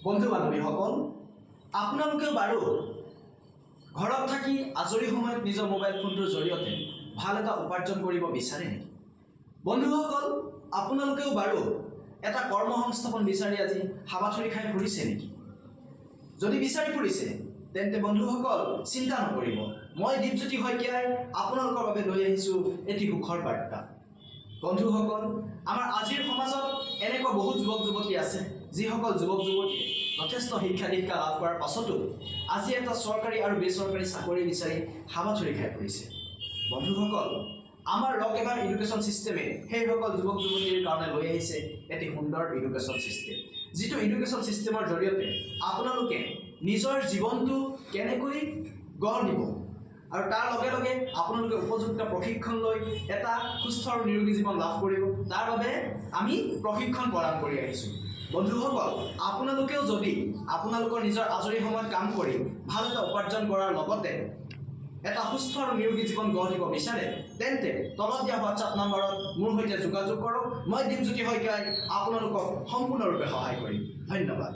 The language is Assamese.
বন্ধু বান্ধৱীসকল, আপোনালোকেও বাৰু ঘৰত থাকি আজৰি সময়ত নিজৰ মোবাইল ফোনটোৰ জৰিয়তে ভাল এটা উপাৰ্জন কৰিব বিচাৰে নেকি? বন্ধুসকল, আপোনালোকেও বাৰু এটা কৰ্মসংস্থাপন বিচাৰি আজি হাবাথুৰি খাই ফুৰিছে নেকি? যদি বিচাৰি ফুৰিছে তেন্তে বন্ধুসকল চিন্তা নকৰিব, মই দীপজ্যোতি শইকীয়াই আপোনালোকৰ বাবে লৈ আহিছোঁ এটি সুখৰ বাৰ্তা। বন্ধুসকল, আমাৰ আজিৰ সমাজত এনেকুৱা বহু যুৱক যুৱতী আছে যিসকল যুৱক যুৱতীয়ে যথেষ্ট শিক্ষা দীক্ষা লাভ কৰাৰ পাছতো আজি এটা চৰকাৰী আৰু বেচৰকাৰী চাকৰি বিচাৰি হাবাথুৰি খাই ফুৰিছে। বন্ধুসকল, আমাৰ ৰক এভাৰ এডুকেশ্যন ছিষ্টেমে সেইসকল যুৱক যুৱতীৰ কাৰণে লৈ আহিছে এটি সুন্দৰ এডুকেশ্যন ছিষ্টেম, যিটো এডুকেশ্যন ছিষ্টেমৰ জৰিয়তে আপোনালোকে নিজৰ জীৱনটো কেনেকৈ গঢ় দিব আৰু তাৰ লগে লগে আপোনালোকে উপযুক্ত প্ৰশিক্ষণ লৈ এটা সুস্থ আৰু নিৰোগী জীৱন লাভ কৰিব, তাৰ বাবে আমি প্ৰশিক্ষণ প্ৰদান কৰি আহিছোঁ। বন্ধুসকল, আপোনালোকেও যদি আপোনালোকৰ নিজৰ আজৰি সময়ত কাম কৰি ভাল এটা উপাৰ্জন কৰাৰ লগতে এটা সুস্থ আৰু নিৰোগী জীৱন গঢ় দিব বিচাৰে তেন্তে তলত দিয়া হোৱাটছআপ নম্বৰত মোৰ সৈতে যোগাযোগ কৰক। মই দীপজ্যোতি শইকীয়াই আপোনালোকক সম্পূৰ্ণৰূপে সহায় কৰিম। ধন্যবাদ।